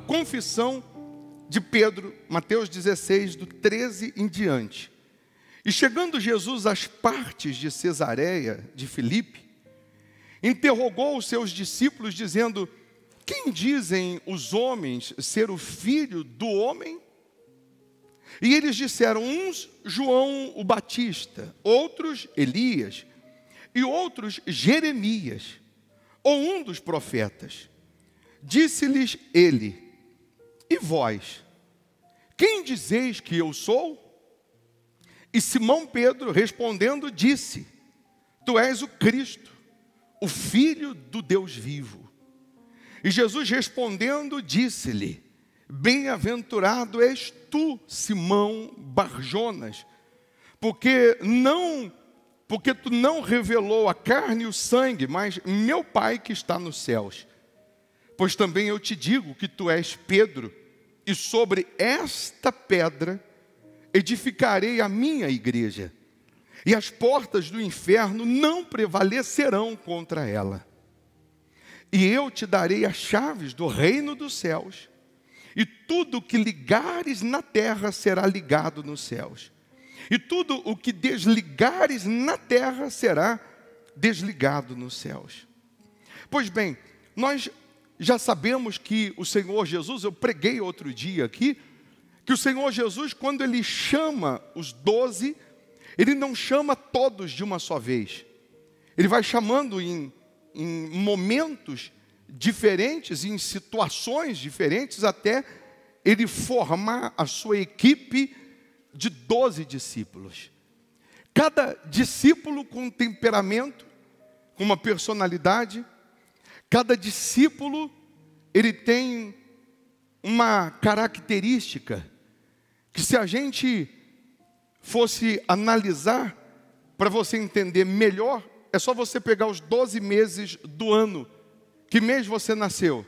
confissão de Pedro, Mateus 16, do 13 em diante. E chegando Jesus às partes de Cesareia de Filipe, interrogou os seus discípulos, dizendo: quem dizem os homens ser o filho do homem? E eles disseram: uns João o Batista, outros Elias, e outros Jeremias, ou um dos profetas. Disse-lhes ele: e vós, quem dizeis que eu sou? E Simão Pedro, respondendo, disse: tu és o Cristo, o Filho do Deus vivo. E Jesus respondendo, disse-lhe: bem-aventurado és tu, Simão Barjonas, porque tu não revelou a carne e o sangue, mas meu Pai que está nos céus. Pois também eu te digo que tu és Pedro, e sobre esta pedra edificarei a minha igreja, e as portas do inferno não prevalecerão contra ela. E eu te darei as chaves do reino dos céus, e tudo o que ligares na terra será ligado nos céus, e tudo o que desligares na terra será desligado nos céus. Pois bem, nós já sabemos que o Senhor Jesus, eu preguei outro dia aqui, que o Senhor Jesus, quando Ele chama os 12, Ele não chama todos de uma só vez. Ele vai chamando em momentos diferentes, em situações diferentes, até Ele formar a sua equipe de 12 discípulos. Cada discípulo com um temperamento, com uma personalidade. Cada discípulo, ele tem uma característica que, se a gente fosse analisar, para você entender melhor, é só você pegar os 12 meses do ano. Que mês você nasceu?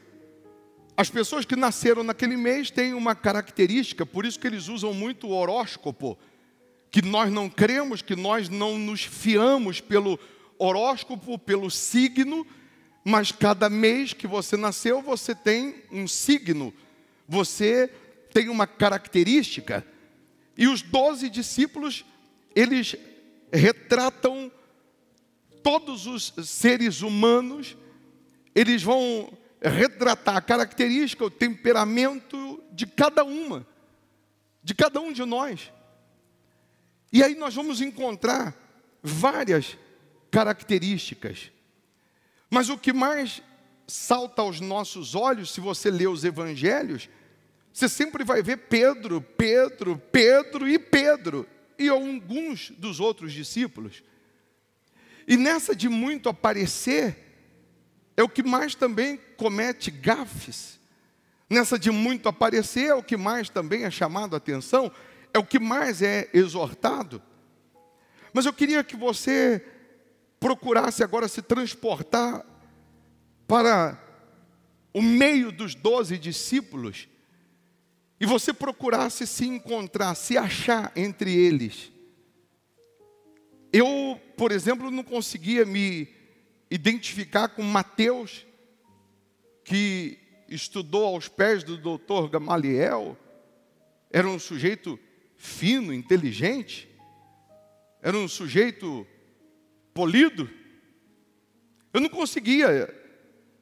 As pessoas que nasceram naquele mês têm uma característica, por isso que eles usam muito o horóscopo, que nós não cremos, que nós não nos fiamos pelo horóscopo, pelo signo, mas cada mês que você nasceu, você tem um signo, você tem uma característica. E os 12 discípulos, eles retratam todos os seres humanos, eles vão retratar a característica, o temperamento de cada um de nós. E aí nós vamos encontrar várias características. Mas o que mais salta aos nossos olhos, se você ler os evangelhos, você sempre vai ver Pedro, Pedro, Pedro e Pedro, e alguns dos outros discípulos. E nessa de muito aparecer, é o que mais também comete gafes. Nessa de muito aparecer, é o que mais também é chamado a atenção, é o que mais é exortado. Mas eu queria que você procurasse agora se transportar para o meio dos 12 discípulos e você procurasse se encontrar, se achar entre eles. Eu, por exemplo, não conseguia me identificar com Mateus, que estudou aos pés do doutor Gamaliel, era um sujeito fino, inteligente, era um sujeito polido. Eu não conseguia,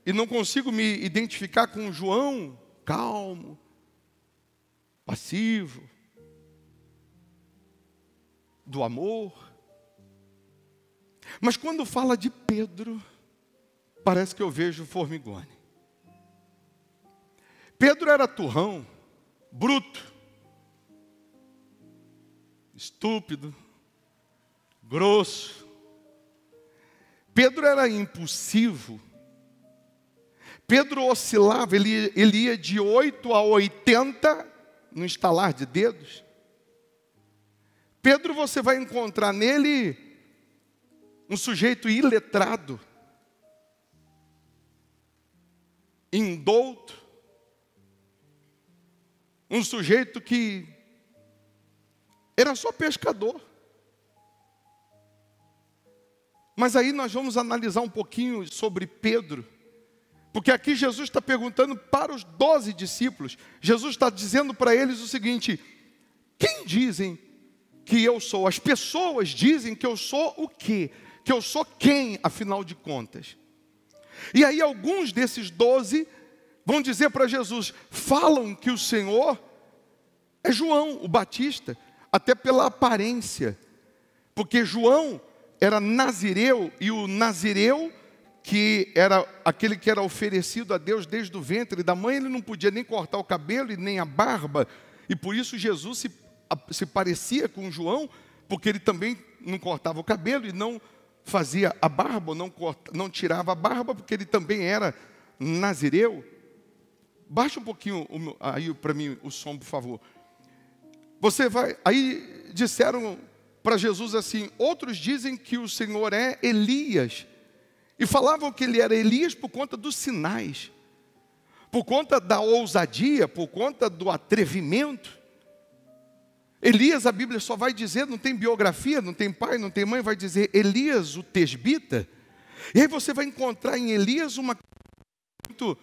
e não consigo me identificar com João, calmo, passivo, do amor. Mas quando fala de Pedro, parece que eu vejo formigone. Pedro era turrão, bruto, estúpido, grosso. Pedro era impulsivo. Pedro oscilava, ele ia de 8 a 80 no estalar de dedos. Pedro, você vai encontrar nele um sujeito iletrado, indouto, um sujeito que era só pescador. Mas aí nós vamos analisar um pouquinho sobre Pedro, Porque aqui Jesus está perguntando para os 12 discípulos. Jesus está dizendo para eles o seguinte: quem dizem que eu sou? As pessoas dizem que eu sou o quê? Que eu sou quem, afinal de contas? E aí alguns desses 12 vão dizer para Jesus, falam que o Senhor é João, o Batista, até pela aparência. Porque João era nazireu, e o nazireu, que era aquele que era oferecido a Deus desde o ventre da mãe, ele não podia nem cortar o cabelo e nem a barba. E por isso Jesus se parecia com João, porque ele também não cortava o cabelo e não fazia a barba, não tirava a barba, porque ele também era nazireu. Baixa um pouquinho aí para mim o som, por favor. Aí disseram para Jesus assim, outros dizem que o Senhor é Elias. E falavam que ele era Elias por conta dos sinais, por conta da ousadia, por conta do atrevimento. Elias, a Bíblia só vai dizer, não tem biografia, não tem pai, não tem mãe, vai dizer Elias, o tesbita. E aí você vai encontrar em Elias uma coisa muito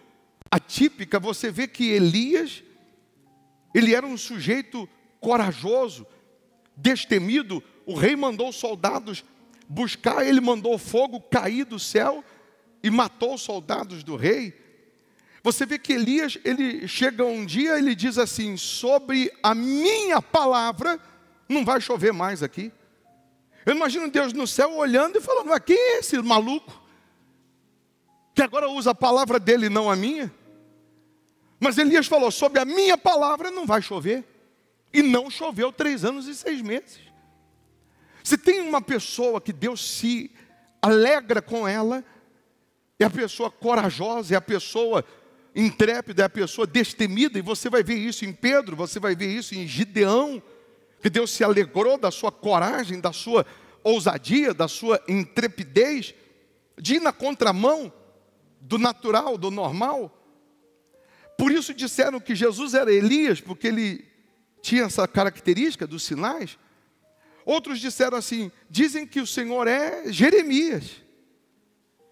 atípica. Você vê que Elias, ele era um sujeito corajoso, destemido. O rei mandou soldados buscar, ele mandou fogo cair do céu e matou os soldados do rei. Você vê que Elias, ele chega um dia, ele diz assim, sobre a minha palavra, não vai chover mais aqui. Eu imagino Deus no céu olhando e falando, mas quem é esse maluco? Que agora usa a palavra dele, não a minha. Mas Elias falou, sobre a minha palavra não vai chover. E não choveu 3 anos e 6 meses. Se tem uma pessoa que Deus se alegra com ela, é a pessoa corajosa, é a pessoa intrépida, é a pessoa destemida. E você vai ver isso em Pedro, você vai ver isso em Gideão, que Deus se alegrou da sua coragem, da sua ousadia, da sua intrepidez, de ir na contramão do natural, do normal. Por isso disseram que Jesus era Elias, porque ele tinha essa característica dos sinais. Outros disseram assim, dizem que o Senhor é Jeremias.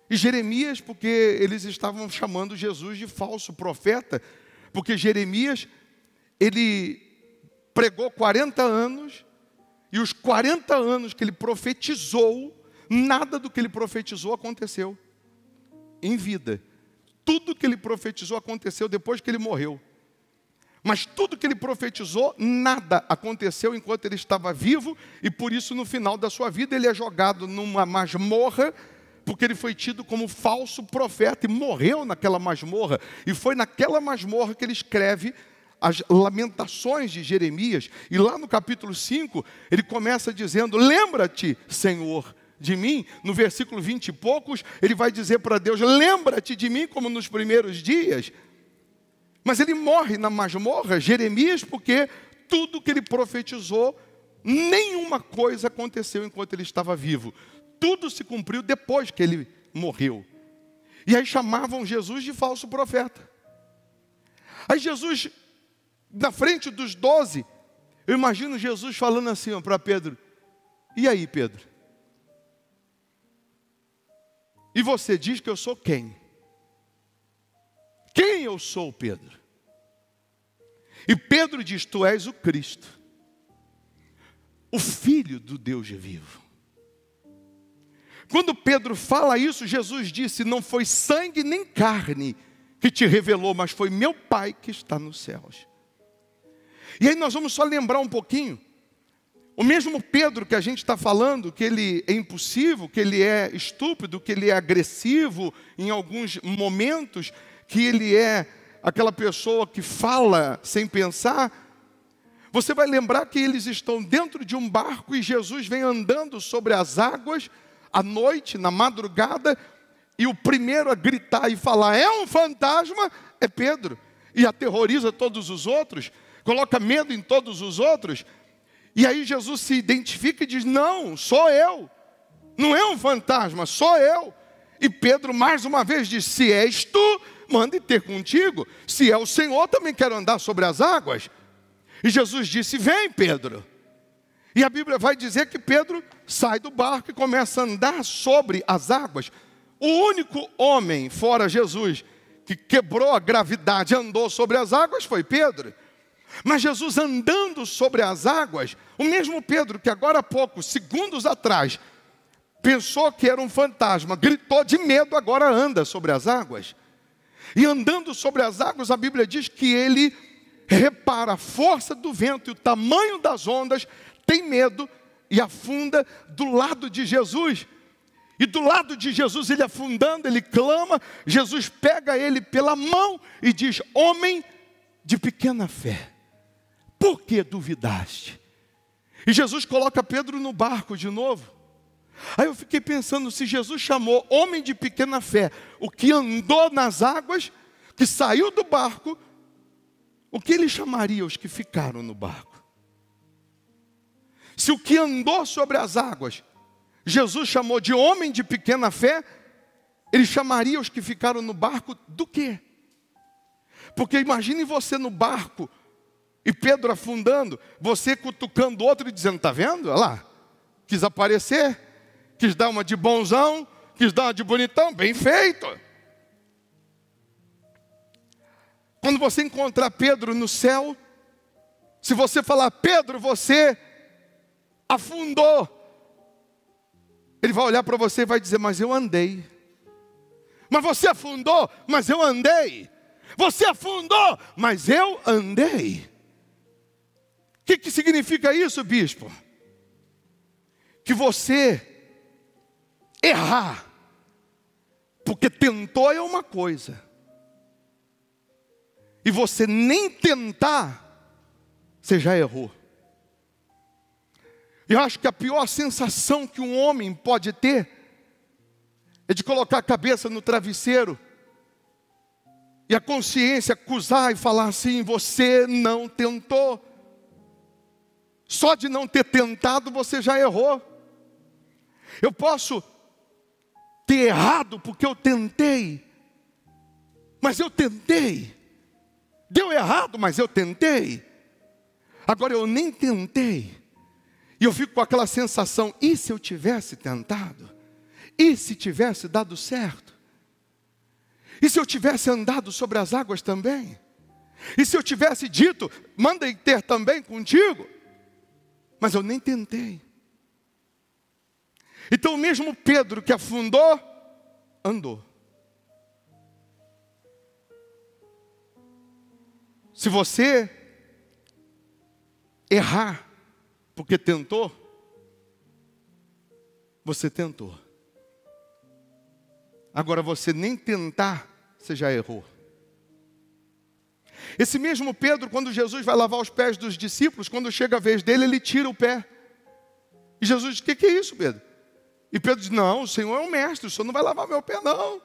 E Jeremias, porque eles estavam chamando Jesus de falso profeta, porque Jeremias, ele pregou 40 anos, e os 40 anos que ele profetizou, nada do que ele profetizou aconteceu em vida. Tudo que ele profetizou aconteceu depois que ele morreu. Mas tudo que ele profetizou, nada aconteceu enquanto ele estava vivo, e por isso no final da sua vida ele é jogado numa masmorra, porque ele foi tido como falso profeta e morreu naquela masmorra. E foi naquela masmorra que ele escreve as lamentações de Jeremias. E lá no capítulo 5, ele começa dizendo, lembra-te, Senhor, de mim. No versículo 20 e poucos, ele vai dizer para Deus, lembra-te de mim como nos primeiros dias. Mas ele morre na masmorra, Jeremias, porque tudo que ele profetizou, nenhuma coisa aconteceu enquanto ele estava vivo. Tudo se cumpriu depois que ele morreu. E aí chamavam Jesus de falso profeta. Aí Jesus, na frente dos 12, eu imagino Jesus falando assim para Pedro, e aí, Pedro? E você diz que eu sou quem? Quem eu sou, Pedro? E Pedro diz, tu és o Cristo, o Filho do Deus vivo. Quando Pedro fala isso, Jesus disse, não foi sangue nem carne que te revelou, mas foi meu Pai que está nos céus. E aí nós vamos só lembrar um pouquinho, o mesmo Pedro que a gente está falando, que ele é impossível, que ele é estúpido, que ele é agressivo em alguns momentos, que ele é aquela pessoa que fala sem pensar, você vai lembrar que eles estão dentro de um barco e Jesus vem andando sobre as águas à noite, na madrugada, e o primeiro a gritar e falar, é um fantasma, é Pedro, e aterroriza todos os outros, coloca medo em todos os outros, e aí Jesus se identifica e diz, não, sou eu, não é um fantasma, sou eu. E Pedro mais uma vez diz, se és tu, mande ter contigo, se é o Senhor, também quero andar sobre as águas. E Jesus disse, vem Pedro. E a Bíblia vai dizer que Pedro sai do barco e começa a andar sobre as águas. O único homem, fora Jesus, que quebrou a gravidade, andou sobre as águas, foi Pedro. Mas Jesus andando sobre as águas, o mesmo Pedro que agora há pouco, segundos atrás, pensou que era um fantasma, gritou de medo, agora anda sobre as águas. E andando sobre as águas, a Bíblia diz que ele repara a força do vento e o tamanho das ondas, tem medo e afunda do lado de Jesus. E do lado de Jesus, ele afundando, ele clama, Jesus pega ele pela mão e diz: homem de pequena fé, por que duvidaste? E Jesus coloca Pedro no barco de novo. Aí eu fiquei pensando, se Jesus chamou homem de pequena fé, o que andou nas águas, que saiu do barco, o que ele chamaria os que ficaram no barco? Se o que andou sobre as águas, Jesus chamou de homem de pequena fé, ele chamaria os que ficaram no barco do quê? Porque imagine você no barco, e Pedro afundando, você cutucando o outro e dizendo: está vendo? Olha lá, quis aparecer, quis dar uma de bonzão, quis dar uma de bonitão, bem feito. Quando você encontrar Pedro no céu, se você falar: Pedro, você afundou, ele vai olhar para você e vai dizer: mas eu andei. Mas você afundou, mas eu andei. Você afundou, mas eu andei. O que significa isso, bispo? Que você errar porque tentou é uma coisa, e você nem tentar, você já errou. Eu acho que a pior sensação que um homem pode ter é de colocar a cabeça no travesseiro e a consciência acusar e falar assim: você não tentou. Só de não ter tentado você já errou. Eu posso ter errado porque eu tentei, mas eu tentei. Deu errado, mas eu tentei. Agora eu nem tentei. E eu fico com aquela sensação: e se eu tivesse tentado? E se tivesse dado certo? E se eu tivesse andado sobre as águas também? E se eu tivesse dito: manda ir ter também contigo? Mas eu nem tentei. Então o mesmo Pedro que afundou, andou. Se você errar porque tentou, você tentou. Agora você nem tentar, você já errou. Esse mesmo Pedro, quando Jesus vai lavar os pés dos discípulos, quando chega a vez dele, ele tira o pé. E Jesus diz: o que é isso, Pedro? E Pedro diz: não, o Senhor é o mestre, o Senhor não vai lavar meu pé, não.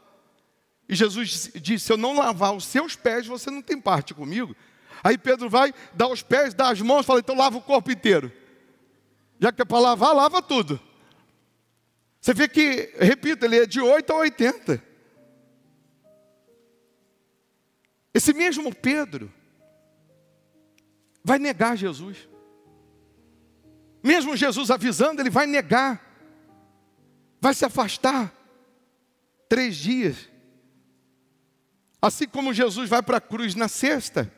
E Jesus diz: se eu não lavar os seus pés, você não tem parte comigo. Aí Pedro vai, dá os pés, dá as mãos, fala: então lava o corpo inteiro. Já que é para lavar, lava tudo. Você vê que, repito, ele é de 8 a 80. Esse mesmo Pedro vai negar Jesus. Mesmo Jesus avisando, ele vai negar. Vai se afastar 3 dias. Assim como Jesus vai para a cruz na sexta,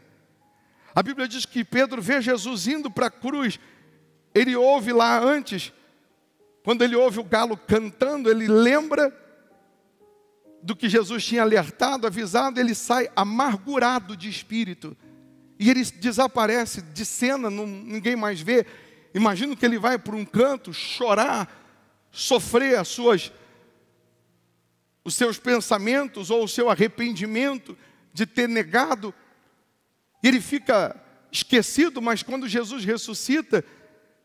a Bíblia diz que Pedro vê Jesus indo para a cruz. Ele ouve lá antes, quando ele ouve o galo cantando, ele lembra do que Jesus tinha alertado, avisado. Ele sai amargurado de espírito. E ele desaparece de cena, ninguém mais vê. Imagino que ele vai para um canto chorar, sofrer os seus pensamentos ou o seu arrependimento de ter negado. E ele fica esquecido, mas quando Jesus ressuscita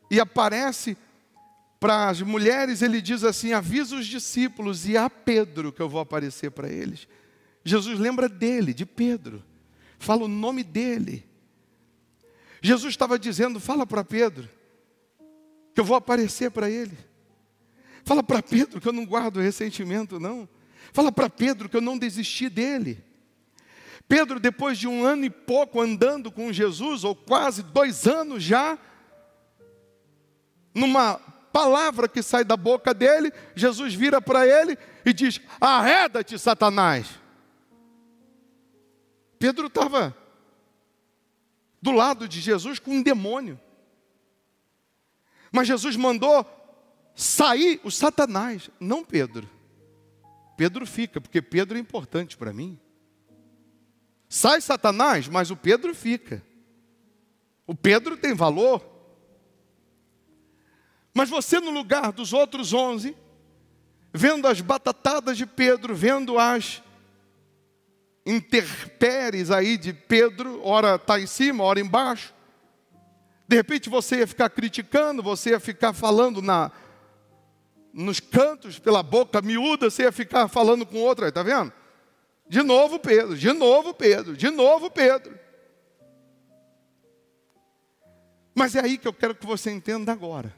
e aparece para as mulheres, ele diz assim: avisa os discípulos e a Pedro que eu vou aparecer para eles. Jesus lembra dele, de Pedro, fala o nome dele. Jesus estava dizendo: fala para Pedro que eu vou aparecer para ele. Fala para Pedro que eu não guardo ressentimento, não. Fala para Pedro que eu não desisti dele. Pedro, depois de 1 ano e pouco andando com Jesus, ou quase 2 anos já, numa palavra que sai da boca dele, Jesus vira para ele e diz: arreda-te, Satanás. Pedro estava do lado de Jesus com um demônio. Mas Jesus mandou sair o Satanás, não Pedro. Pedro fica, porque Pedro é importante para mim. Sai Satanás, mas o Pedro fica. O Pedro tem valor. Mas você, no lugar dos outros 11, vendo as batatadas de Pedro, vendo as intempéries aí de Pedro, ora está em cima, ora embaixo, de repente você ia ficar criticando, você ia ficar falando nos cantos, pela boca miúda, você ia ficar falando com outro, aí, está vendo? De novo Pedro, de novo Pedro, de novo Pedro. Mas é aí que eu quero que você entenda agora.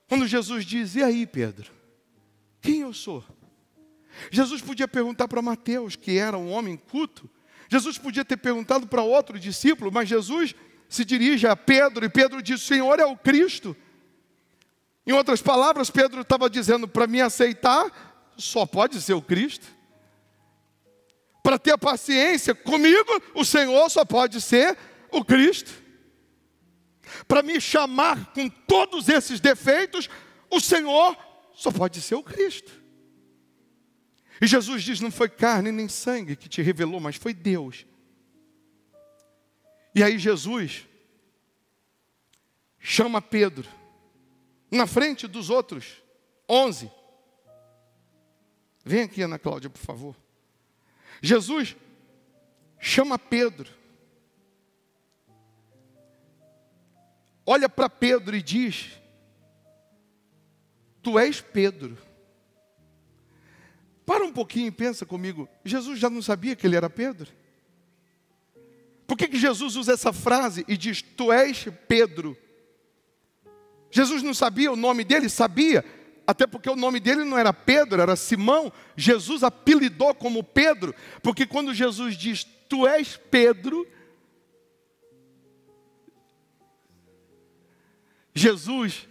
Quando Jesus diz, e aí Pedro, quem eu sou? Jesus podia perguntar para Mateus, que era um homem culto. Jesus podia ter perguntado para outro discípulo, mas Jesus se dirige a Pedro, e Pedro diz, o Senhor é o Cristo. Em outras palavras, Pedro estava dizendo, para me aceitar, só pode ser o Cristo. Para ter paciência comigo, o Senhor só pode ser o Cristo. Para me chamar com todos esses defeitos, o Senhor só pode ser o Cristo. E Jesus diz, não foi carne nem sangue que te revelou, mas foi Deus. E aí Jesus chama Pedro, na frente dos outros 11. Vem aqui, Ana Cláudia, por favor. Jesus chama Pedro. Olha para Pedro e diz, tu és Pedro. Para um pouquinho e pensa comigo, Jesus já não sabia que ele era Pedro? Por que Jesus usa essa frase e diz, tu és Pedro? Jesus não sabia o nome dele? Sabia, até porque o nome dele não era Pedro, era Simão. Jesus apelidou como Pedro, porque quando Jesus diz, tu és Pedro, Jesus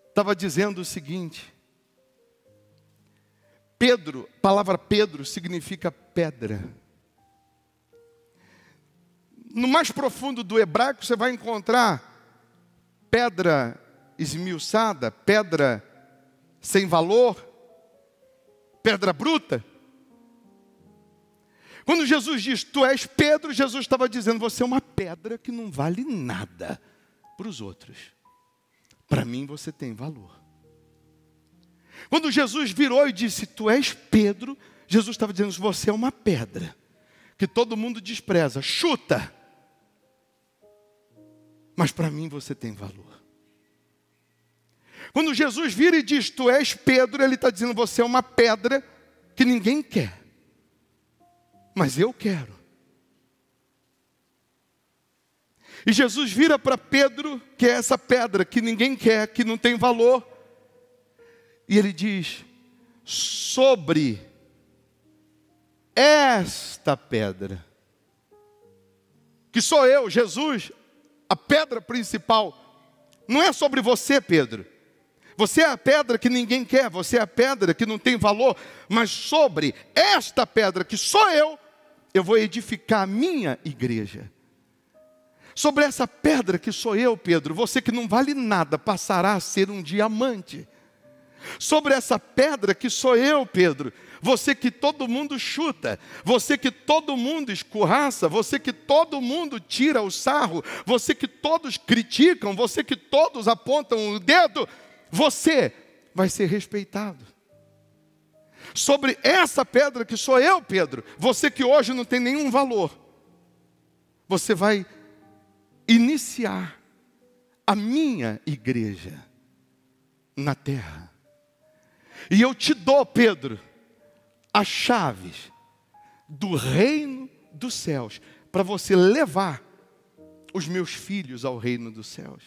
estava dizendo o seguinte, Pedro, a palavra Pedro significa pedra. No mais profundo do hebraico você vai encontrar pedra esmiuçada, pedra sem valor, pedra bruta. Quando Jesus diz, tu és Pedro, Jesus estava dizendo, você é uma pedra que não vale nada para os outros. Para mim você tem valor. Quando Jesus virou e disse, tu és Pedro, Jesus estava dizendo, você é uma pedra que todo mundo despreza, chuta. Mas para mim você tem valor. Quando Jesus vira e diz, tu és Pedro, ele está dizendo, você é uma pedra que ninguém quer. Mas eu quero. E Jesus vira para Pedro, que é essa pedra que ninguém quer, que não tem valor. E ele diz, sobre esta pedra, que sou eu, Jesus, a pedra principal, não é sobre você, Pedro. Você é a pedra que ninguém quer, você é a pedra que não tem valor, mas sobre esta pedra que sou eu vou edificar a minha igreja. Sobre essa pedra que sou eu, Pedro, você que não vale nada, passará a ser um diamante. Sobre essa pedra que sou eu, Pedro, você que todo mundo chuta, você que todo mundo escorraça, você que todo mundo tira o sarro, você que todos criticam, você que todos apontam o dedo, você vai ser respeitado. Sobre essa pedra que sou eu, Pedro, você que hoje não tem nenhum valor, você vai iniciar a minha igreja na terra. E eu te dou, Pedro, as chaves do reino dos céus, para você levar os meus filhos ao reino dos céus.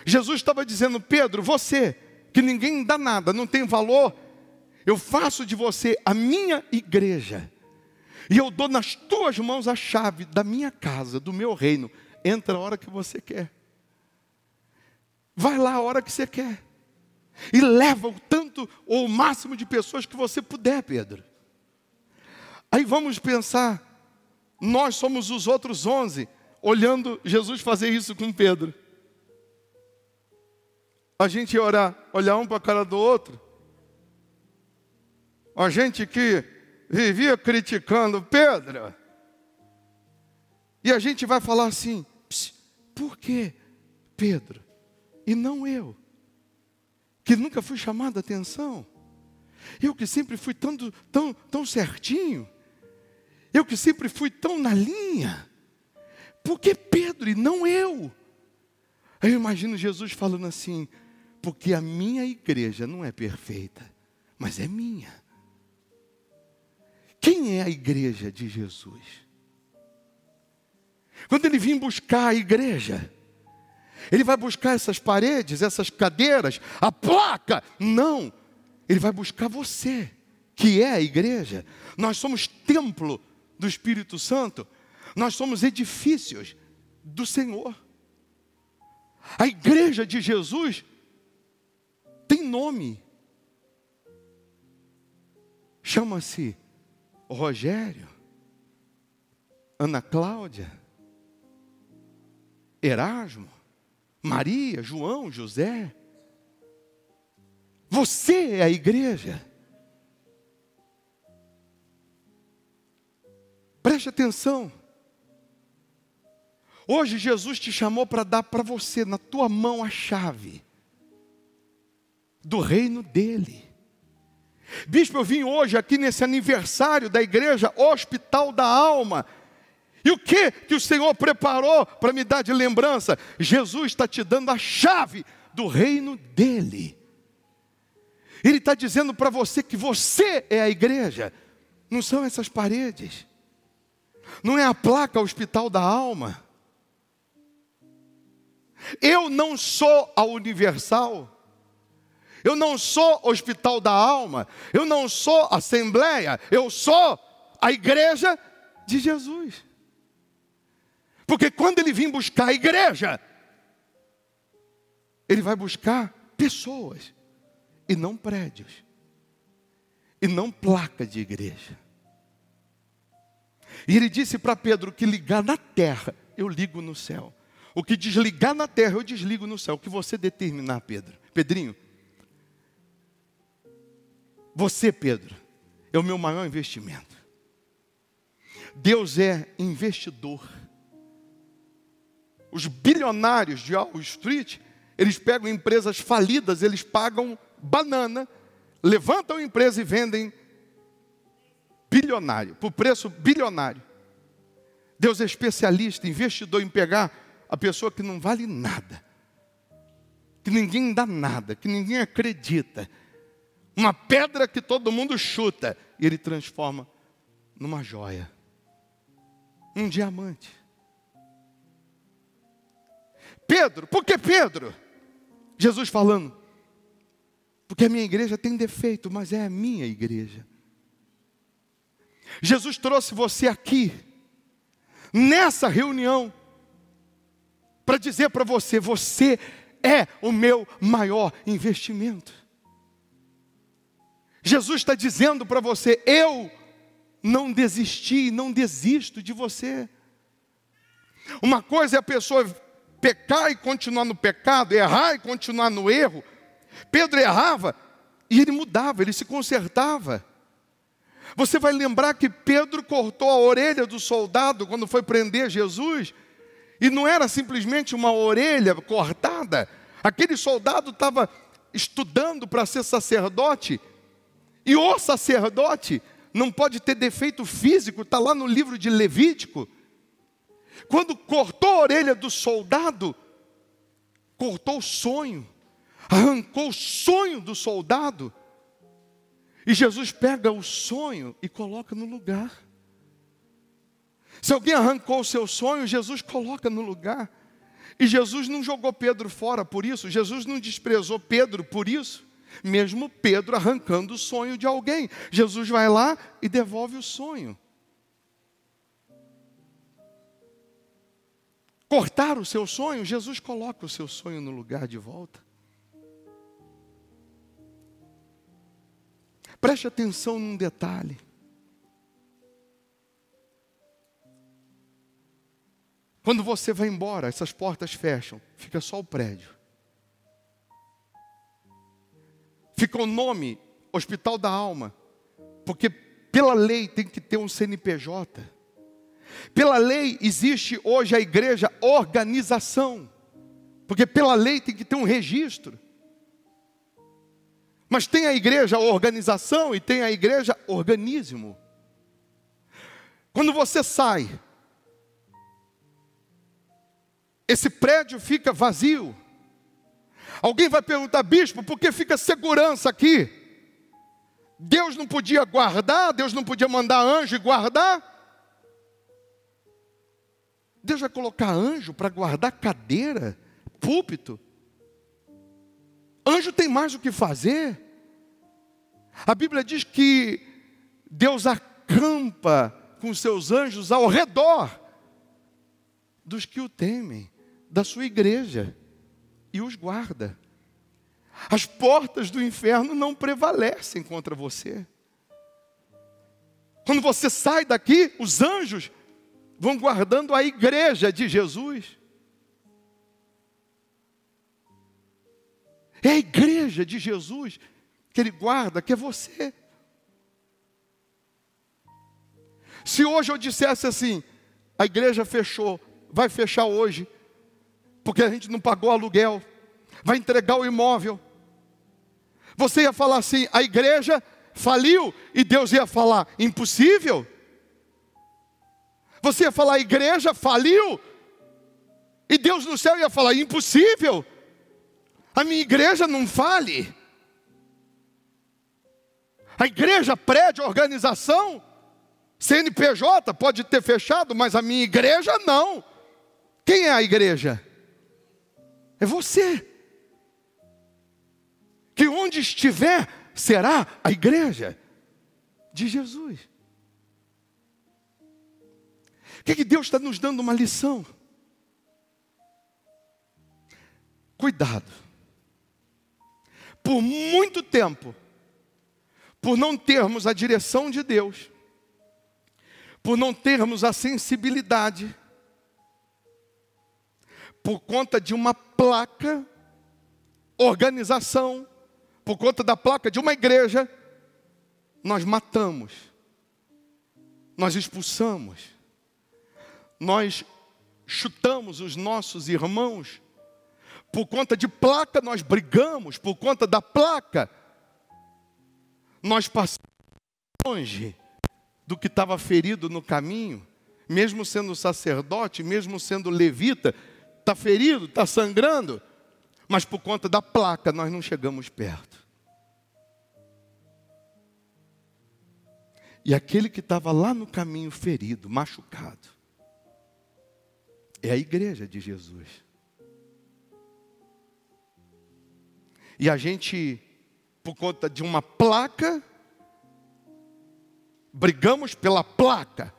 Jesus estava dizendo, Pedro, você, que ninguém dá nada, não tem valor, eu faço de você a minha igreja. E eu dou nas tuas mãos a chave da minha casa, do meu reino. Entra a hora que você quer. Vai lá a hora que você quer. E leva o tanto ou o máximo de pessoas que você puder, Pedro. Aí vamos pensar, nós somos os outros 11, olhando Jesus fazer isso com Pedro. A gente ia olhar um para a cara do outro. A gente que vivia criticando Pedro. E a gente vai falar assim, por que Pedro? E não eu, que nunca fui chamado a atenção. Eu que sempre fui tão certinho. Eu que sempre fui tão na linha. Por que Pedro e não eu? Aí eu imagino Jesus falando assim, porque a minha igreja não é perfeita, mas é minha. Quem é a igreja de Jesus? Quando ele vir buscar a igreja, ele vai buscar essas paredes, essas cadeiras, a placa? Não, ele vai buscar você, que é a igreja. Nós somos templo do Espírito Santo, nós somos edifícios do Senhor. A igreja de Jesus tem nome. Chama-se Rogério, Ana Cláudia, Erasmo, Maria, João, José. Você é a igreja. Preste atenção. Hoje Jesus te chamou para dar para você, na tua mão, a chave do reino dele. Bispo, eu vim hoje aqui nesse aniversário da igreja Hospital da Alma. E o que o Senhor preparou para me dar de lembrança? Jesus está te dando a chave do reino dele. Ele está dizendo para você que você é a igreja. Não são essas paredes. Não é a placa Hospital da Alma. Eu não sou a Universal. Eu não sou Hospital da Alma. Eu não sou Assembleia. Eu sou a igreja de Jesus. Porque quando ele vir buscar a igreja, ele vai buscar pessoas e não prédios. E não placa de igreja. E ele disse para Pedro que ligar na terra, eu ligo no céu. O que desligar na terra, eu desligo no céu. O que você determinar, Pedrinho. Você, Pedro, é o meu maior investimento. Deus é investidor. Os bilionários de Wall Street, eles pegam empresas falidas, eles pagam banana, levantam a empresa e vendem bilionário, por preço bilionário. Deus é especialista, investidor em pegar a pessoa que não vale nada, que ninguém dá nada, que ninguém acredita, uma pedra que todo mundo chuta, e ele transforma numa joia, um diamante. Pedro, por que Pedro? Jesus falando, porque a minha igreja tem defeito, mas é a minha igreja. Jesus trouxe você aqui, nessa reunião, para dizer para você, você é o meu maior investimento. Jesus está dizendo para você, eu não desisti, não desisto de você. Uma coisa é a pessoa pecar e continuar no pecado, errar e continuar no erro. Pedro errava e ele mudava, ele se consertava. Você vai lembrar que Pedro cortou a orelha do soldado quando foi prender Jesus. E não era simplesmente uma orelha cortada. Aquele soldado estava estudando para ser sacerdote. E o sacerdote não pode ter defeito físico, está lá no livro de Levítico. Quando cortou a orelha do soldado, cortou o sonho, arrancou o sonho do soldado. E Jesus pega o sonho e coloca no lugar. Se alguém arrancou o seu sonho, Jesus coloca no lugar. E Jesus não jogou Pedro fora por isso. Jesus não desprezou Pedro por isso. Mesmo Pedro arrancando o sonho de alguém. Jesus vai lá e devolve o sonho. Cortar o seu sonho, Jesus coloca o seu sonho no lugar de volta. Preste atenção num detalhe. Quando você vai embora, essas portas fecham, fica só o prédio. Fica o nome, Hospital da Alma, porque pela lei tem que ter um CNPJ. Pela lei existe hoje a igreja organização, porque pela lei tem que ter um registro. Mas tem a igreja organização e tem a igreja organismo. Quando você sai, esse prédio fica vazio. Alguém vai perguntar: bispo, por que fica segurança aqui? Deus não podia guardar? Deus não podia mandar anjo e guardar? Deus vai colocar anjo para guardar cadeira, púlpito? Anjo tem mais o que fazer. A Bíblia diz que Deus acampa com seus anjos ao redor dos que o temem, da sua igreja, e os guarda. As portas do inferno não prevalecem contra você. Quando você sai daqui, os anjos vão guardando a igreja de Jesus. É a igreja de Jesus que Ele guarda, que é você. Se hoje eu dissesse assim: a igreja fechou, vai fechar hoje, porque a gente não pagou aluguel, vai entregar o imóvel, você ia falar assim: a igreja faliu, e Deus ia falar: impossível? Você ia falar: a igreja faliu, e Deus no céu ia falar: impossível? A minha igreja não fale. A igreja, prédio, organização, CNPJ pode ter fechado, mas a minha igreja não. Quem é a igreja? É você. Que onde estiver, será a igreja de Jesus. O que Deus está nos dando uma lição? Cuidado. Por muito tempo, por não termos a direção de Deus, por não termos a sensibilidade, por conta de uma placa, organização, por conta da placa de uma igreja, nós matamos, nós expulsamos, nós chutamos os nossos irmãos. Por conta de placa nós brigamos, por conta da placa nós passamos longe do que estava ferido no caminho. Mesmo sendo sacerdote, mesmo sendo levita, está ferido, está sangrando, mas por conta da placa nós não chegamos perto. E aquele que estava lá no caminho ferido, machucado, é a igreja de Jesus. E a gente, por conta de uma placa, brigamos pela placa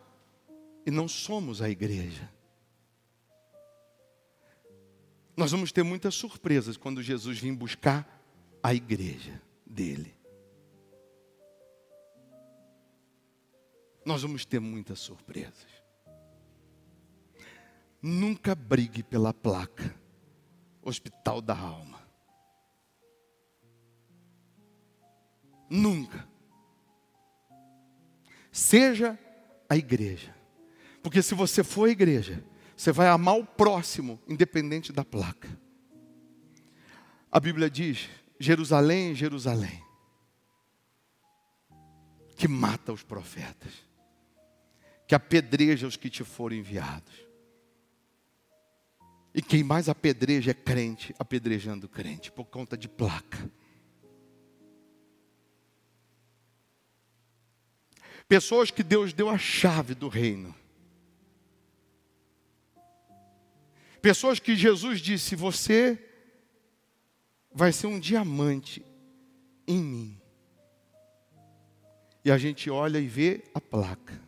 e não somos a igreja. Nós vamos ter muitas surpresas quando Jesus vir buscar a igreja dele. Nós vamos ter muitas surpresas. Nunca brigue pela placa, Hospital da Alma. Nunca. Seja a igreja. Porque se você for a igreja, você vai amar o próximo, independente da placa. A Bíblia diz: Jerusalém, Jerusalém, que mata os profetas, que apedreja os que te foram enviados. E quem mais apedreja é crente, apedrejando crente, por conta de placa. Pessoas que Deus deu a chave do reino. Pessoas que Jesus disse: você vai ser um diamante em mim. E a gente olha e vê a placa.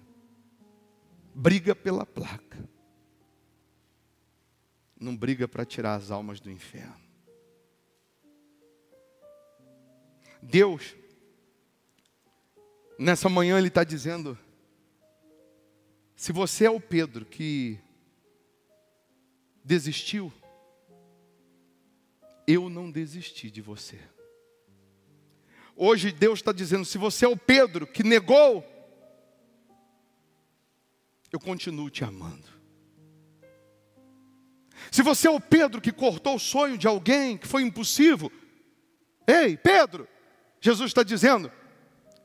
Briga pela placa. Não briga para tirar as almas do inferno. Deus, nessa manhã Ele está dizendo: se você é o Pedro que desistiu, eu não desisti de você. Hoje Deus está dizendo, se você é o Pedro que negou, eu continuo te amando. Se você é o Pedro que cortou o sonho de alguém, que foi impulsivo, ei, Pedro, Jesus está dizendo,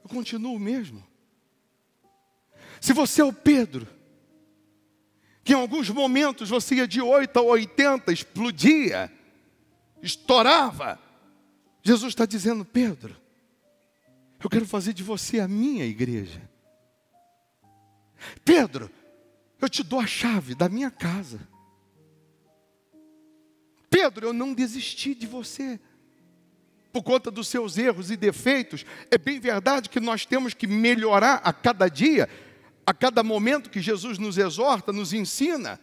eu continuo mesmo. Se você é o Pedro, que em alguns momentos você ia de 8 a 80, explodia, estourava, Jesus está dizendo, Pedro, eu quero fazer de você a minha igreja. Pedro, eu te dou a chave da minha casa. Pedro, eu não desisti de você. Por conta dos seus erros e defeitos, é bem verdade que nós temos que melhorar a cada dia, a cada momento que Jesus nos exorta, nos ensina.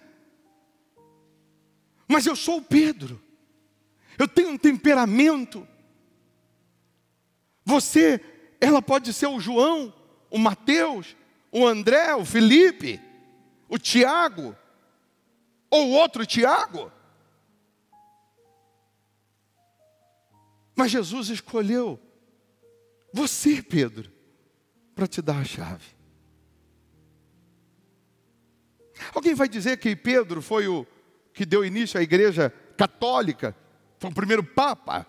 Mas eu sou o Pedro. Eu tenho um temperamento. Você, ela pode ser o João, o Mateus, o André, o Felipe, o Tiago, ou outro Tiago. Mas Jesus escolheu você, Pedro, para te dar a chave. Alguém vai dizer que Pedro foi o que deu início à igreja católica, foi o primeiro papa,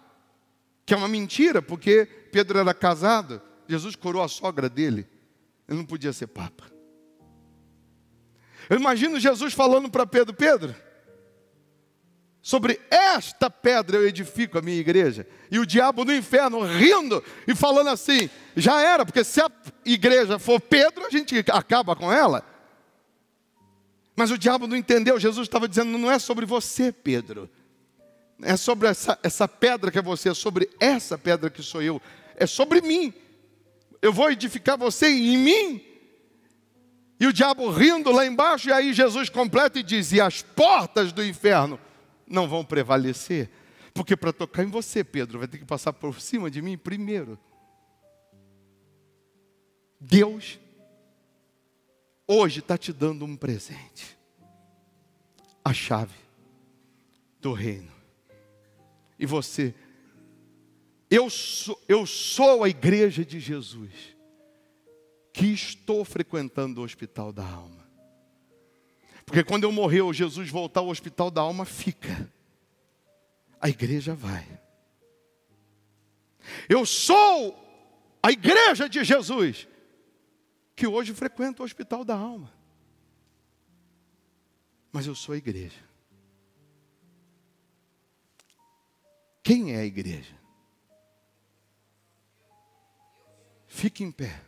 que é uma mentira, porque Pedro era casado, Jesus curou a sogra dele, ele não podia ser papa. Eu imagino Jesus falando para Pedro, Pedro, sobre esta pedra eu edifico a minha igreja. E o diabo no inferno rindo e falando assim, já era, porque se a igreja for Pedro, a gente acaba com ela. Mas o diabo não entendeu, Jesus estava dizendo, não é sobre você, Pedro. É sobre essa pedra que é você, é sobre essa pedra que sou eu. É sobre mim. Eu vou edificar você em mim. E o diabo rindo lá embaixo, e aí Jesus completa e diz, e as portas do inferno não vão prevalecer, porque para tocar em você, Pedro, vai ter que passar por cima de mim primeiro. Deus, hoje está te dando um presente, a chave do reino. E você, eu sou a igreja de Jesus, que estou frequentando o hospital da alma. Porque quando eu morrer, ou Jesus voltar ao hospital da alma, fica. A igreja vai. Eu sou a igreja de Jesus, que hoje frequenta o hospital da alma. Mas eu sou a igreja. Quem é a igreja? Fique em pé.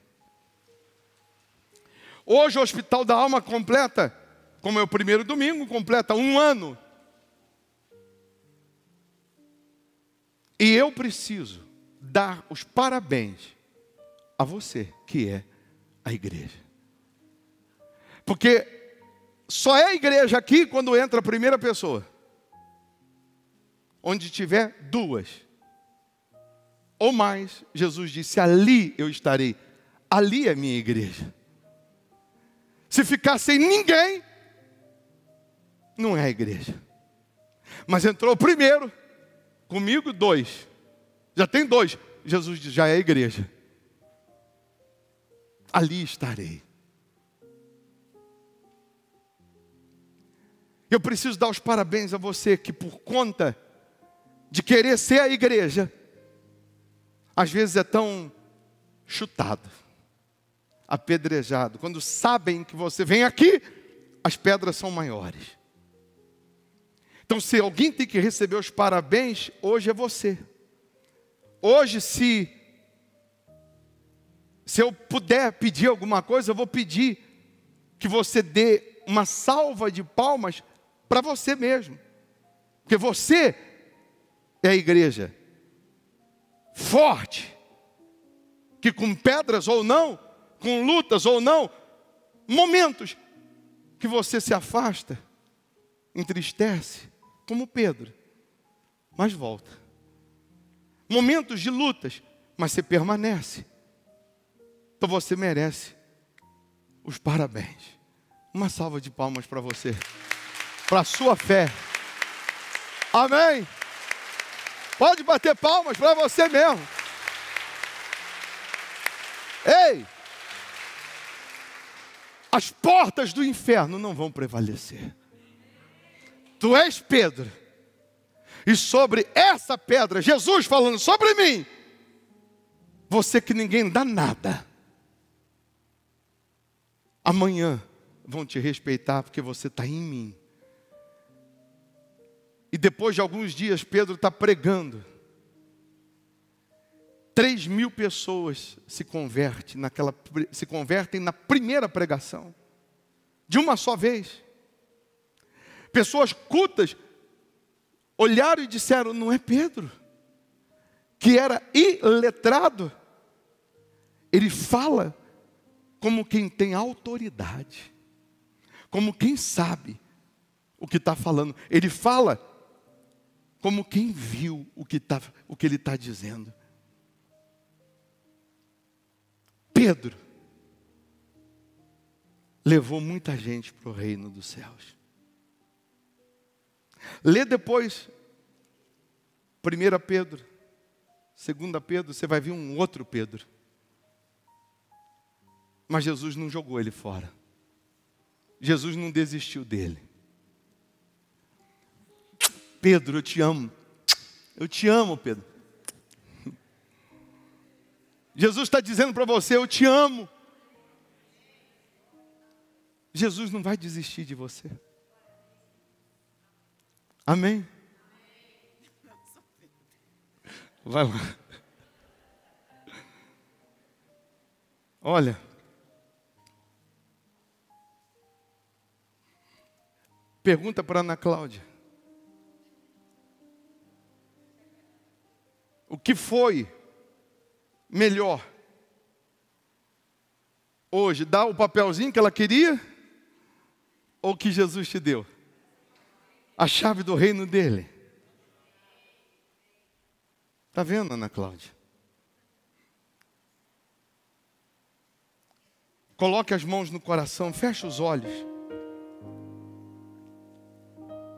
Hoje o hospital da alma completa, como é o primeiro domingo, completa 1 ano. E eu preciso dar os parabéns a você, que é a igreja. Porque só é igreja aqui quando entra a primeira pessoa. Onde tiver 2 ou mais, Jesus disse, ali eu estarei. Ali é minha igreja. Se ficar sem ninguém, não é a igreja. Mas entrou primeiro, comigo 2. Já tem 2. Jesus diz, já é a igreja. Ali estarei. Eu preciso dar os parabéns a você que por conta de querer ser a igreja, às vezes é tão chutado, apedrejado. Quando sabem que você vem aqui, as pedras são maiores. Então, se alguém tem que receber os parabéns, hoje é você. Hoje, se eu puder pedir alguma coisa, eu vou pedir que você dê uma salva de palmas para você mesmo. Porque você é a igreja forte, que com pedras ou não, com lutas ou não, momentos que você se afasta, entristece, como Pedro, mas volta. Momentos de lutas, mas você permanece. Então você merece os parabéns. Uma salva de palmas para você, para a sua fé. Amém? Pode bater palmas para você mesmo. Ei! As portas do inferno não vão prevalecer. Tu és Pedro. E sobre essa pedra, Jesus falando sobre mim, você que ninguém dá nada, amanhã vão te respeitar porque você está em mim. E depois de alguns dias, Pedro está pregando. 3.000 pessoas se convertem na primeira pregação, de uma só vez. Pessoas cultas olharam e disseram: não é Pedro, que era iletrado. Ele fala como quem tem autoridade, como quem sabe o que está falando. Ele fala como quem viu o que ele está dizendo. Pedro levou muita gente para o reino dos céus. Lê depois 1 Pedro, 2 Pedro, você vai ver um outro Pedro. Mas Jesus não jogou ele fora. Jesus não desistiu dele. Pedro, eu te amo. Eu te amo, Pedro. Jesus está dizendo para você: eu te amo. Jesus não vai desistir de você. Amém? Vai lá. Olha. Pergunta para Ana Cláudia. O que foi melhor hoje? Dar o papelzinho que ela queria? Ou que Jesus te deu? A chave do reino dele. Está vendo, Ana Cláudia? Coloque as mãos no coração, feche os olhos.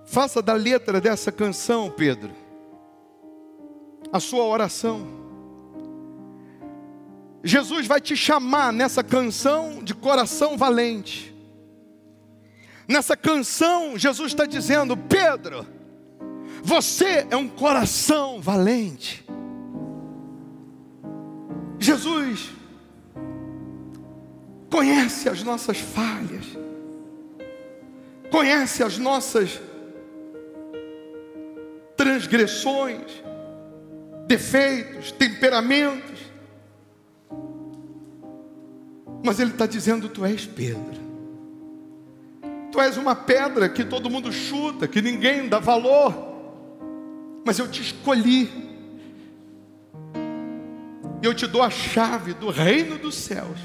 Faça da letra dessa canção, Pedro, a sua oração. Jesus vai te chamar nessa canção de coração valente. Nessa canção, Jesus está dizendo: Pedro, você é um coração valente. Jesus conhece as nossas falhas, conhece as nossas transgressões, defeitos, temperamentos. Mas Ele está dizendo: tu és Pedro. Tu és uma pedra que todo mundo chuta, que ninguém dá valor. Mas eu te escolhi. Eu te dou a chave do reino dos céus.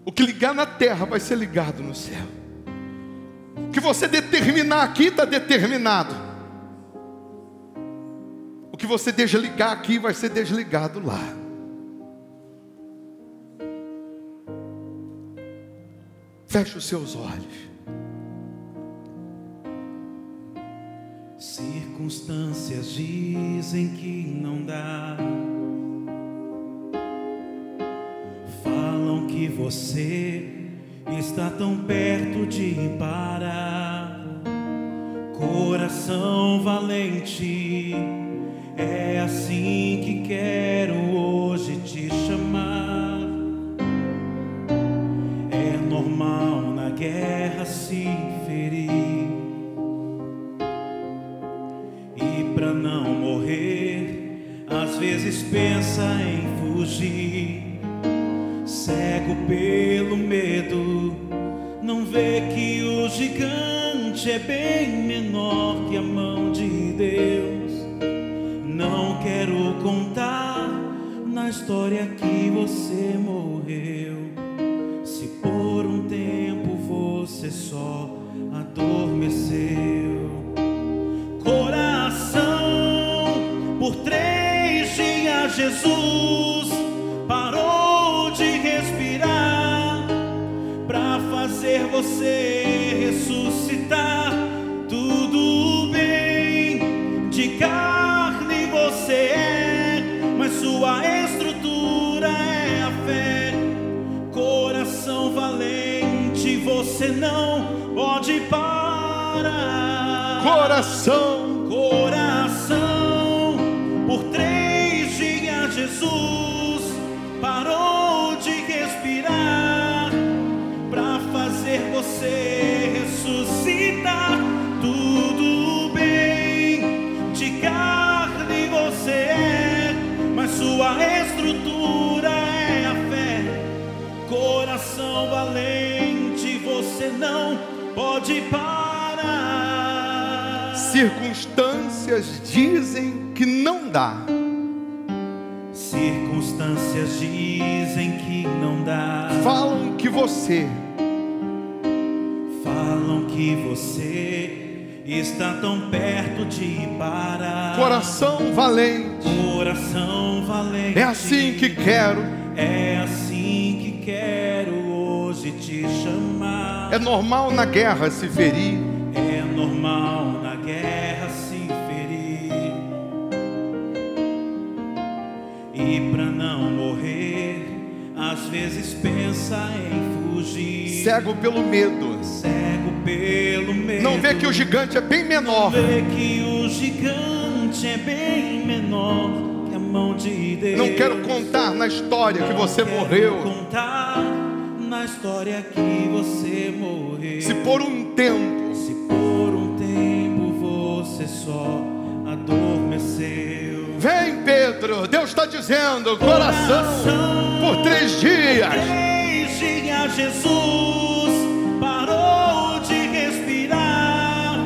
O que ligar na terra vai ser ligado no céu. O que você determinar aqui está determinado. O que você desligar aqui vai ser desligado lá. Feche os seus olhos. Circunstâncias dizem que não dá. Falam que você está tão perto de parar. Coração valente, é assim que quero hoje te chamar. É normal na guerra se ferir, e pra não morrer, às vezes pensa em fugir. Cego pelo medo, não vê que o gigante é bem menor que a mão de Deus. Não quero contar na história que você morreu, se por um tempo você só adormeceu. Coração, por 3 dias Jesus parou de respirar pra fazer você ressuscitar. Tu valente, você não pode parar. Coração, coração, por 3 dias Jesus parou de respirar para fazer você ressuscitar. Tudo bem, de carne você é, mas sua estrutura é a fé. Coração valente, você não pode parar. circunstâncias dizem que não dá. Circunstâncias dizem que não dá. Falam que você está tão perto de parar. Coração valente, coração valente, é assim que quero. É assim que quero hoje te chamar. É normal na guerra se ferir. É normal na guerra se ferir. E pra não morrer, às vezes pensa em fugir. Cego pelo medo. Cego pelo medo. Não vê que o gigante é bem menor. Não vê que o gigante é bem menor que a mão de Deus. Não quero contar na história que você morreu. Contar na história que você morreu. Se por um tempo você só adormeceu. Vem, Pedro, Deus está dizendo, coração, por 3 dias. 3 dias Jesus parou de respirar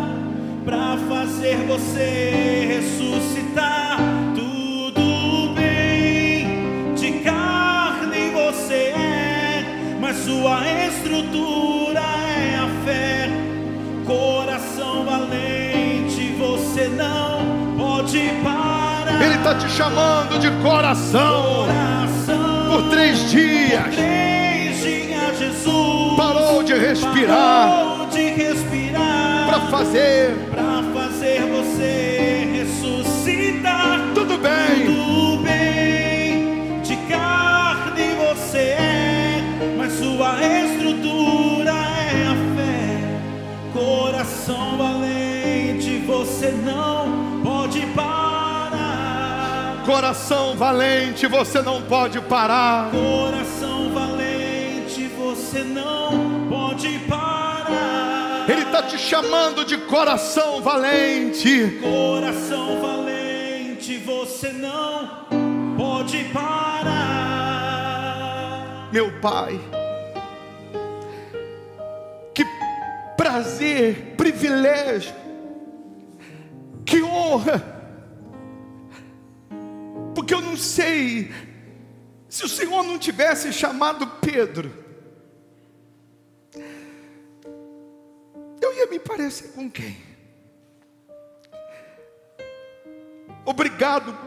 para fazer você ressuscitar. Tudo bem, de carne você é, mas sua estrutura é a fé. Coração valente, você não pode parar. Ele está te chamando de coração. Por 3 dias. 3 dias Jesus parou de respirar. Para fazer você ressuscitar. Tudo bem. Tudo bem, de carne você é, mas sua estrutura é a fé. Coração valente, você não pode parar. Coração valente, você não pode parar. Coração valente, você não pode parar. Ele está te chamando de coração valente. Coração valente, você não pode parar. Meu Pai, que prazer, privilégio, que honra, porque eu não sei se o Senhor não tivesse chamado Pedro, eu ia me parecer com quem? Obrigado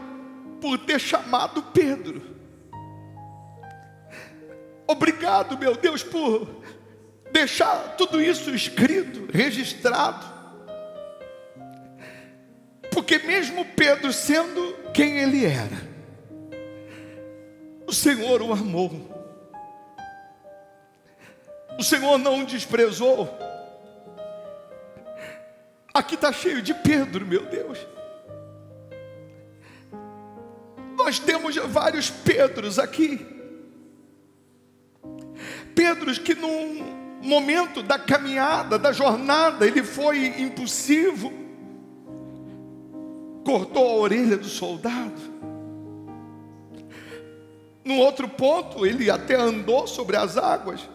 por ter chamado Pedro. Obrigado, meu Deus, por deixar tudo isso escrito, registrado. Porque mesmo Pedro sendo quem ele era, o Senhor o amou. O Senhor não o desprezou. Aqui está cheio de Pedro, meu Deus. Nós temos vários Pedros aqui. Pedros que num momento da caminhada, da jornada, ele foi impulsivo, cortou a orelha do soldado. Num outro ponto, ele até andou sobre as águas.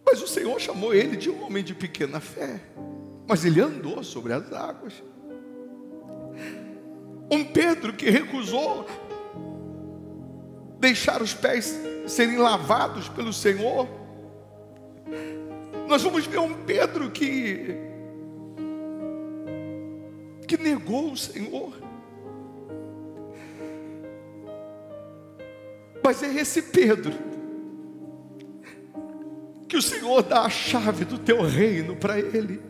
Mas o Senhor chamou ele de um homem de pequena fé. Mas ele andou sobre as águas. Um Pedro que recusou deixar os pés serem lavados pelo Senhor. Nós vamos ver um Pedro que negou o Senhor. Mas é esse Pedro que o Senhor dá a chave do teu reino para ele.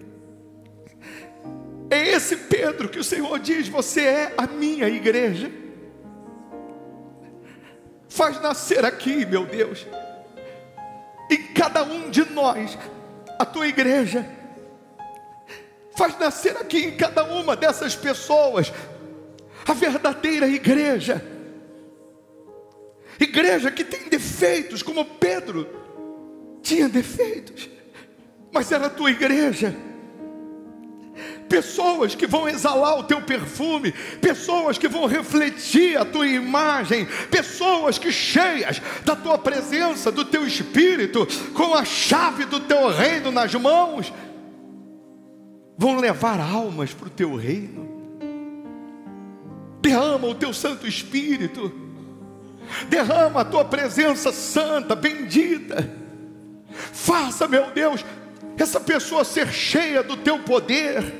É esse Pedro que o Senhor diz: você é a minha igreja. Faz nascer aqui, meu Deus, em cada um de nós, a tua igreja. Faz nascer aqui em cada uma dessas pessoas a verdadeira igreja. Igreja que tem defeitos, como Pedro tinha defeitos, mas era a tua igreja. Pessoas que vão exalar o teu perfume, pessoas que vão refletir a tua imagem, pessoas que, cheias da tua presença, do teu espírito, com a chave do teu reino nas mãos, vão levar almas para o teu reino. Derrama o teu Santo Espírito, derrama a tua presença santa, bendita. Faça, meu Deus, essa pessoa ser cheia do teu poder.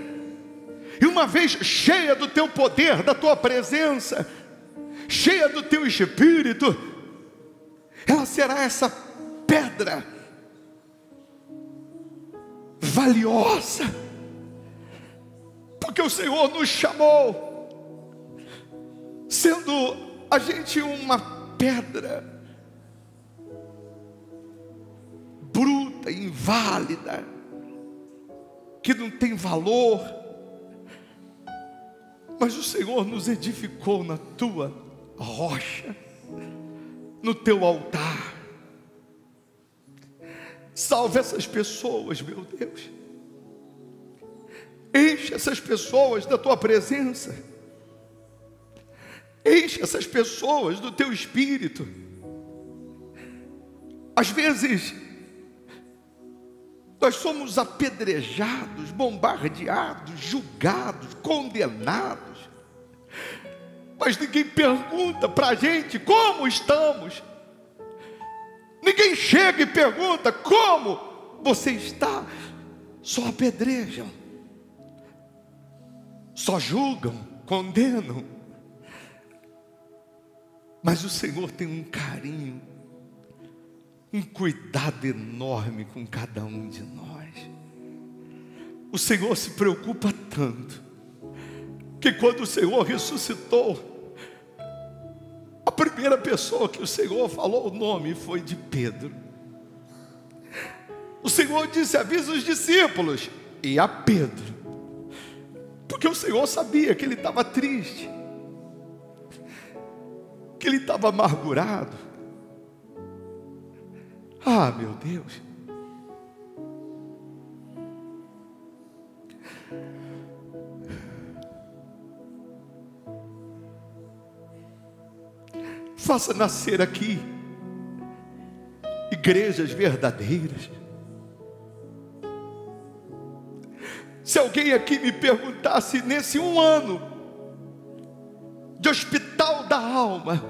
E uma vez cheia do teu poder, da tua presença, cheia do teu Espírito, ela será essa pedra valiosa, porque o Senhor nos chamou, sendo a gente uma pedra bruta, inválida, que não tem valor, mas o Senhor nos edificou na tua rocha, no teu altar. Salve essas pessoas, meu Deus. Enche essas pessoas da tua presença. Enche essas pessoas do teu Espírito. Às vezes nós somos apedrejados, bombardeados, julgados, condenados, mas ninguém pergunta para a gente como estamos. Ninguém chega e pergunta como você está. Só apedrejam, só julgam, condenam. Mas o Senhor tem um carinho, um cuidado enorme com cada um de nós. O Senhor se preocupa tanto, que quando o Senhor ressuscitou, a primeira pessoa que o Senhor falou o nome foi de Pedro. O Senhor disse: avisa os discípulos, e a Pedro, porque o Senhor sabia que ele estava triste, que ele estava amargurado. Ah, meu Deus. Faça nascer aqui igrejas verdadeiras. Se alguém aqui me perguntasse nesse 1 ano de hospital da alma,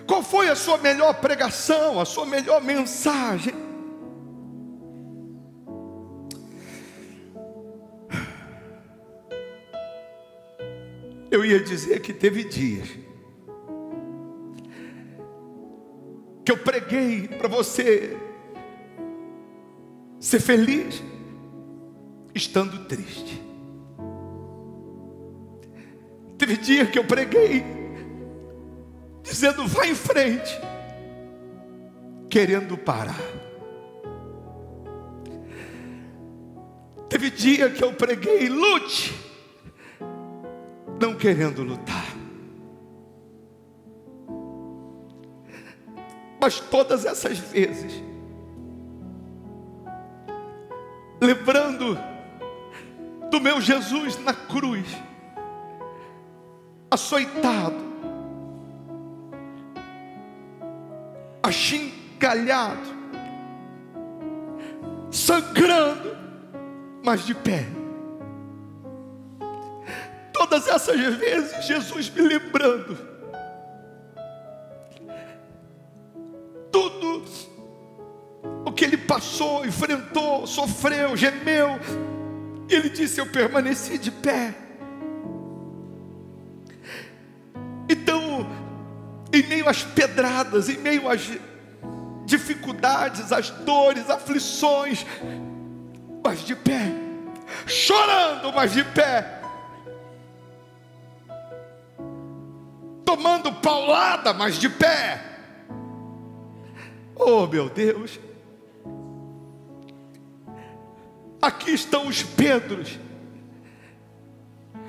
qual foi a sua melhor pregação, a sua melhor mensagem? Eu ia dizer que teve dias que eu preguei para você ser feliz estando triste. Teve dia que eu preguei dizendo vai em frente, querendo parar. Teve dia que eu preguei lute, não querendo lutar. Mas todas essas vezes, lembrando do meu Jesus na cruz, açoitado, achincalhado, sangrando, mas de pé. Todas essas vezes, Jesus me lembrando tudo o que ele passou, enfrentou, sofreu, gemeu. Ele disse: eu permaneci de pé. Então, em meio às pedradas, em meio às dificuldades, às dores, aflições, mas de pé, chorando, mas de pé, tomando paulada, mas de pé, Oh, meu Deus. Aqui estão os Pedros.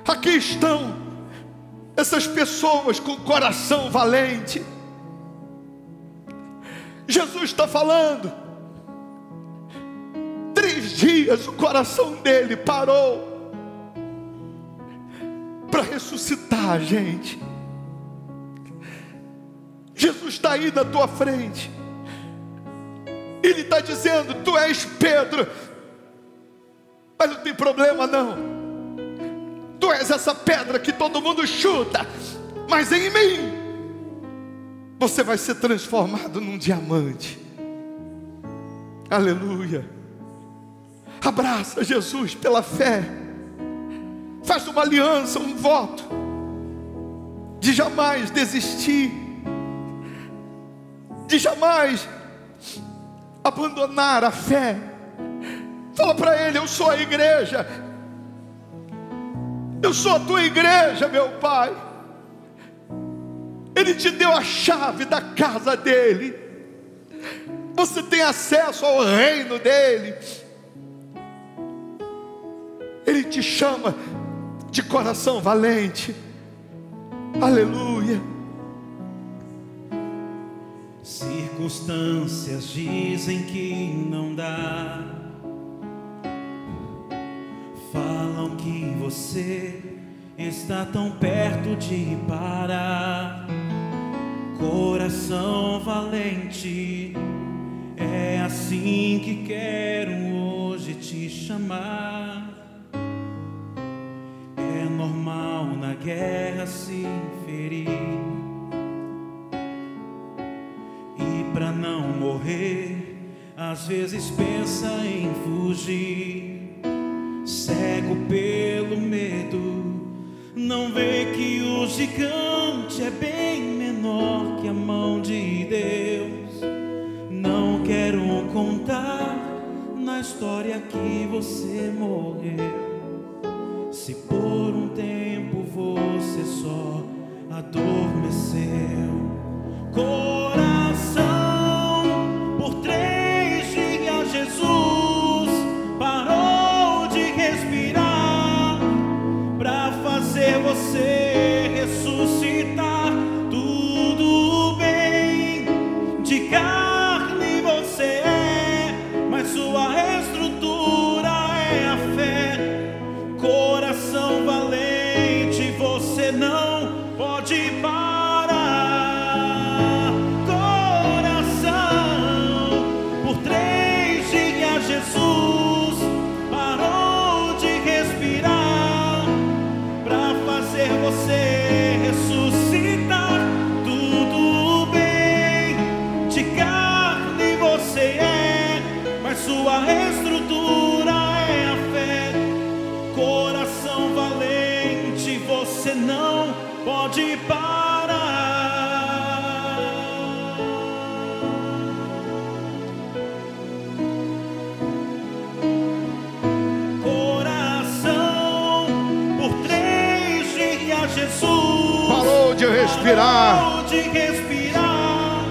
Aqui estão essas pessoas com coração valente. Jesus está falando. 3 dias o coração dele parou para ressuscitar a gente. Jesus está aí na tua frente. Ele está dizendo: tu és Pedro, mas não tem problema não. Tu és essa pedra que todo mundo chuta, mas em mim você vai ser transformado num diamante. Aleluia. Abraça Jesus pela fé. Faz uma aliança, um voto de jamais desistir, de jamais abandonar a fé. Fala para ele: eu sou a igreja. Eu sou a tua igreja, meu Pai. Ele te deu a chave da casa dele. Você tem acesso ao reino dele. Ele te chama de coração valente. Aleluia. Circunstâncias dizem que não dá. Falam que você está tão perto de parar. Coração valente, é assim que quero hoje te chamar. É normal na guerra se ferir, e pra não morrer, às vezes pensa em fugir. Cego pelo medo, não vê que o gigante é bem menor que a mão de Deus. Não quero contar na história que você morreu, se por um tempo você só adormeceu. Coração, por 3 dias Jesus parou de respirar pra fazer você ressuscitar. Tudo bem, de carne você é, mas sua estrutura é a fé. Coração valente, você não pode parar. Coração, por 3 dias Jesus parou de respirar pra fazer você ressuscitar. Tudo bem, de carne você é, mas sua estrutura é a fé. Coração valente, você não pode parar. Coração, por 3 dias Jesus Parou de respirar. parou de respirar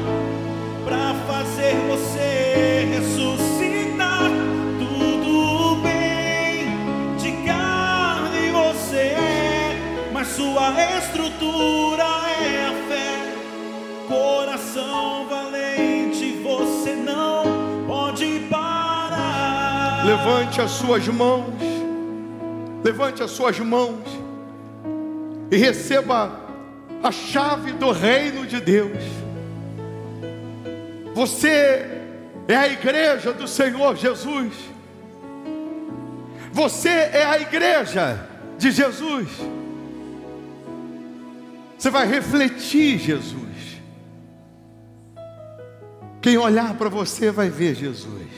pra fazer você ressuscitar. Tudo bem, de carne você é, mas sua estrutura é a fé. Coração valente, você não pode parar. Levante as suas mãos. Levante as suas mãos e receba a chave do reino de Deus. Você é a igreja do Senhor Jesus. Você é a igreja de Jesus. Você vai refletir Jesus. Quem olhar para você vai ver Jesus.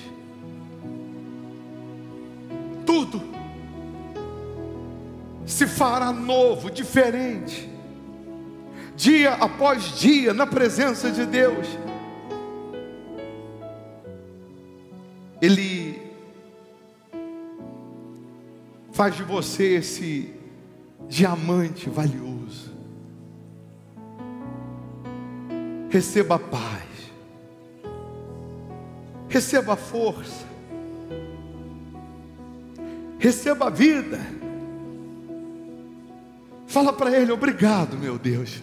Tudo se fará novo, diferente, dia após dia, na presença de Deus. Ele faz de você esse diamante valioso. Receba a paz, receba a força, receba a vida. Fala para Ele: obrigado, meu Deus.